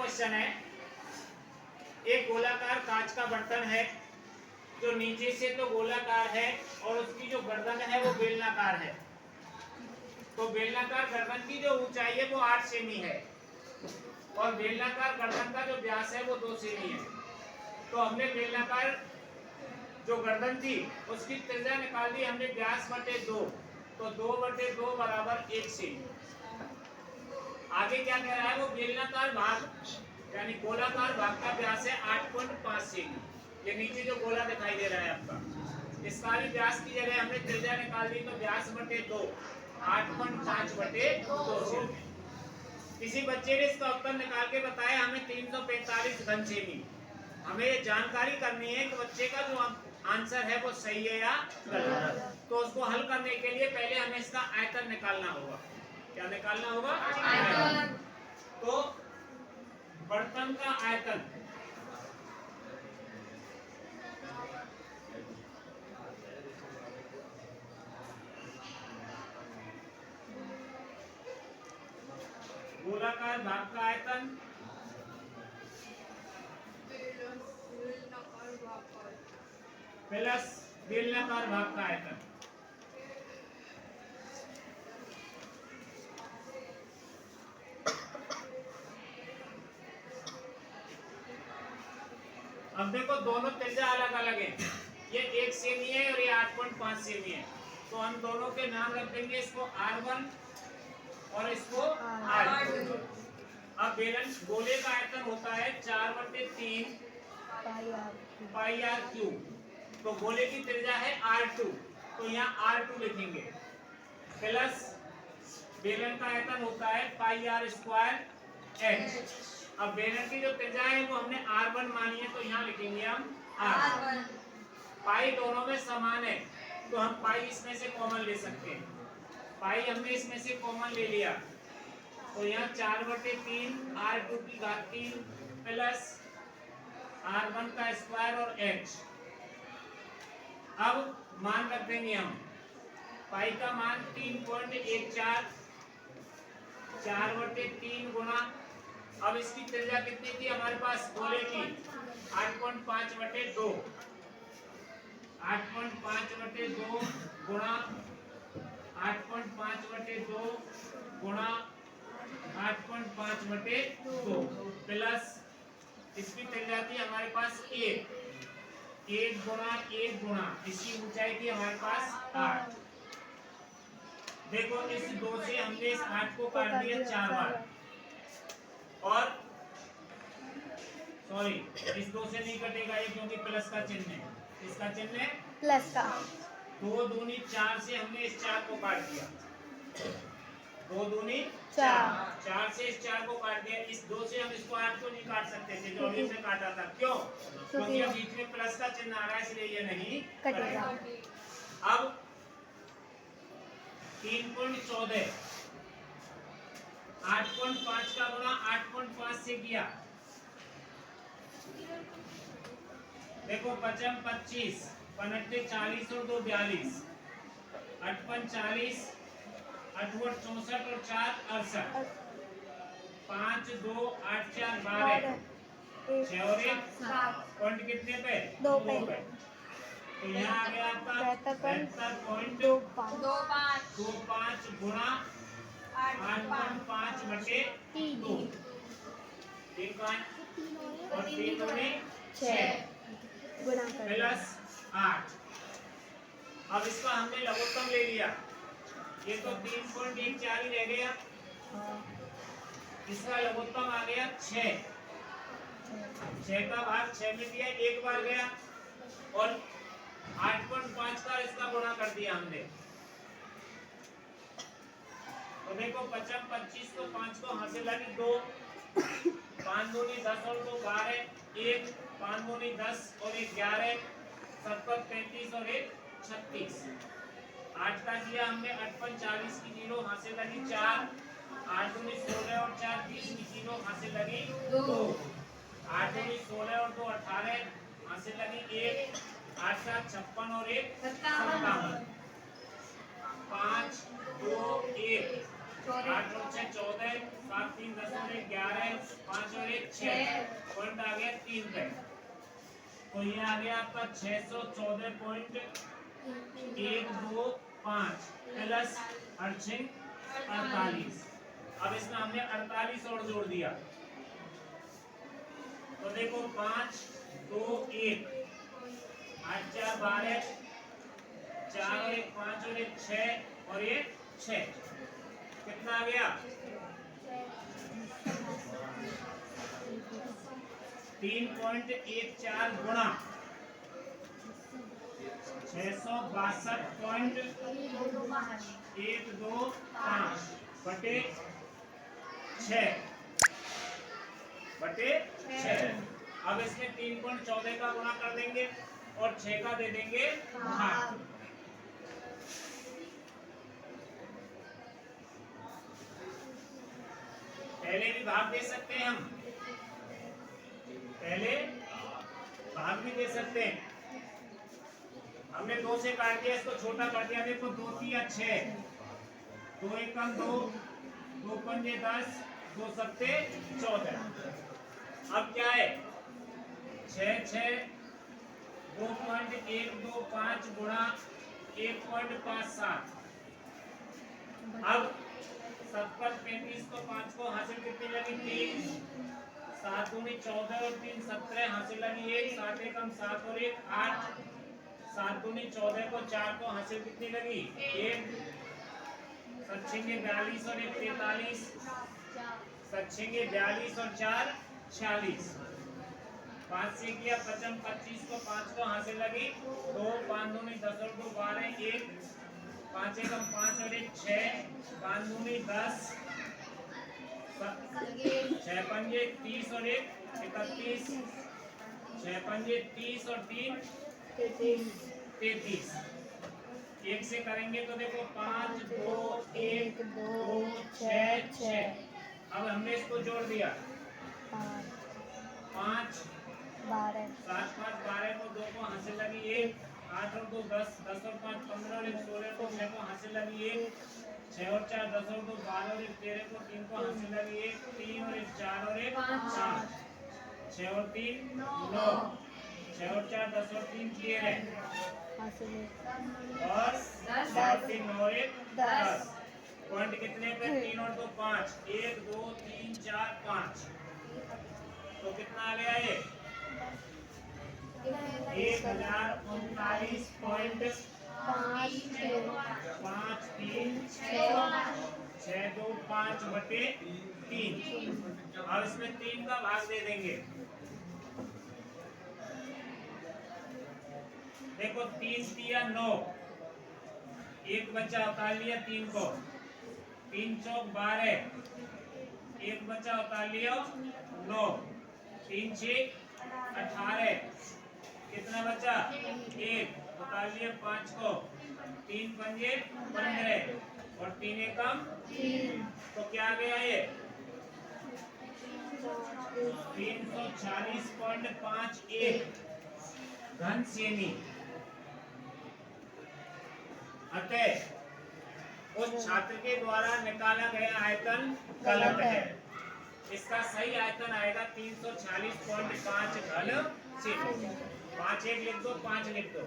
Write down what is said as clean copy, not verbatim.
Question है, एक गोलाकार कांच का बर्तन है जो नीचे से तो गोलाकार है और उसकी जो गर्दन है वो बेलनाकार है। तो बेलनाकार गर्दन की जो ऊंचाई है वो 8 सेमी है और बेलनाकार गर्दन का जो व्यास है वो 2 सेमी है। तो हमने बेलनाकार जो गर्दन थी उसकी त्रिज्या निकाल दी हमने, व्यास बटे 2, तो 2/2 बराबर 1 सेमी। आगे क्या कह रहा है, वो बेलनाकार भाग यानी गोलाकार भाग का व्यास है 8.5 सेमी। ये नीचे जो गोला दिखाई दे रहा है आपका, इसका भी व्यास की जगह हमने त्रिज्या निकाल दी, तो व्यास बटे 2 8.5/2 सेमी। किसी बच्चे ने इसका उत्तर निकाल के बताया हमें 345 घन सेमी। हमें ये जानकारी करनी है कि बच्चे का जो आंसर है वो सही है या गलत। तो उसको हल करने के लिए पहले हमें इसका आयतन निकालना होगा। क्या निकालना होगा? आयतन। तो बर्तन का आयतन गोलाकार भाग का आयतन प्लस बेलनाकार भाग का आयतन। अब देखो दोनों त्रिज्या अलग अलग है, ये 1 सेमी है और ये 8.5 सेमी है। तो हम दोनों के नाम रख देंगे, इसको R1 और इसको R2। अब बेलन गोले का आयतन होता है 4/3 पाई आर क्यूब। तो गोले की त्रिज्या है R2, तो यहाँ R2 लिखेंगे, प्लस बेलन का आयतन होता है पाई आर स्क्वायर H। अब बेलन की जो त्रिज्या है वो हमने R1 मानी है, तो यहाँ लिखेंगे हम R1। पाई दोनों में समान है तो हम पाई इसमें से कॉमन ले सकते हैं। पाई हमने इसमें से कॉमन ले लिया, तो यहाँ 4/3 R2 की घात 3 प्लस R1 का स्क्वायर और H। अब मान रख देंगे हम, पाई का मान 3.14, 4/3 गुणा, अब इसकी त्रिज्या कितनी थी हमारे पास गोले की, 8.5/2, 8.5/2 गुणा 8.5/2 गुणा 8.5/2 प्लस इसकी त्रिज्या थी हमारे पास 1 गुणा 1 गुणा इसकी ऊंचाई थी हमारे पास 8। देखो इस 2 से हमने इस 8 को काट दिया 4 बार, और सॉरी इस 2 से नहीं कटेगा ये, क्योंकि प्लस का चिन्ह है, इसका चिन्ह है प्लस का। 2 दूनी 4 से हमने इस 4 को काट दिया, 2 दूनी 4 से इस 4 को काट दिया। इस 2 से हम इसको 8 को नहीं काट सकते थे जो हमने काटा था, क्यों? क्योंकि अब बीच में प्लस का चिन्ह आ रहा है, इसलिए ये नहीं कटेगा। अब 3.14 8.5 का गुणा 8.5 से किया, देखो 5 25 पनट्टे 40 और 2 42, 8 40, 8 64 और 4 68, 5 2 8 4 12, 6 और 1 पॉइंट कितने पे? 2 पे। तो यहाँ आ गया आपका 73.25 गुणा 8.5/2, 3 और 3 दूनी 6 प्लस 8। अब इसका हमने लघुत्तम ले लिया, ये तो 3.14 ही रह गया, इसका लघुत्तम आ गया 6। 6 का भाग 6 में दिया, एक बार गया, और 8.5 का इसका गुणा कर दिया हमने। तो देखो 5 25 तो 5 को हाथ से लगी 2, 5 दूनी 10 और 2 12, 1 5 दूनी 10 और 1 11, 7 35 और 1 36। 8 का किया हमने 8 40 की 0 हाथ से लगी 4, 8 दूनी 16 और 4 20 की 0 हाथ से लगी 2, 8 दूनी 16 और 2 18 हाथ से लगी 1, 8 7 56 और 1 57, 5 2 1 8 और 6 14, 7 3 10 और 1 11, 5 और 1 6 पॉइंट आ गया 3 पे, तो ये आ गया आपका 614.125 प्लस 48। अब इसमें हमने 48 और जोड़ दिया, तो देखो 5 2 1 8 4 12 4 और 1 5 और 1 6 और ये 6, कितना आ गया 3.14 गुणा 662.125 बटे 6 अब इसमें 3.14 का गुणा कर देंगे और 6 का दे देंगे भाग। पहले भी भाग दे सकते हैं हम, पहले भाग भी दे सकते हैं। हमने 2 से काट दिया, इसको छोटा कर दिया, देखो 2 3 6, 2 एकम 2, 2 पंजे 10, 2 सत्ते 14। अब क्या है 6 6 2.125 गुणा 1.57। अब 70 35 को 5 को हासिल कितनी लगी 3, 7 दूनी 14 और 3 17 हासिल लगी 1, 7 एकम 7 और 1 8, 7 दूनी 14 को 4 को हासिल कितनी लगी 1, 7 42 और 1 43, 7 42 और 4 46, 5 से किया 55 25 को 5 को हासिल लगी 2, 5 दूनी 10 और 2 12 1, 5 एकम 5 और 1 6, 5 दूनी 10, 6 पंजे 30 और 1 31, 6 पंजे 30 और 3 33। 1 से करेंगे तो देखो 5 2 1 2 6 6। अब हमने इसको जोड़ दिया 5 7 5 12 को 2 को हासिल लगी 1, 8 और 2 10, 10 और 5 15 और 1 16 को 6 को हासिल लगी 1, 6 और 4 10 और 2 12 और 1 13 को 3 को हासिल लगी 1, 3 और 1 4 और 1 5, 6 और 3 9, 6 और 4 10 और 3 13 और 6 और 3 9 और 1 10। पॉइंट कितने पे 3 और 2 5, 1 2 3 4 5, तो कितना आ गया ये 1039.53 625 बटे 3। अब इसमें 3 का भाग दे देंगे, देखो 3 दिया 9, 1 बचा उतार लिया 3 को, 3 चौक 12, 1 बचा उतार लिया 9, 3 6 18, कितना बचा 1 उतार लिया 5 को, 3 पंजे 15 और 3 एकम 3, तो क्या आ गया ये 340.51 घन सेमी। अतः उस छात्र के द्वारा निकाला गया आयतन गलत है। इसका सही आयतन आएगा 340.5 घन सेमी। 5 1 लिख दो 5 लिख दो।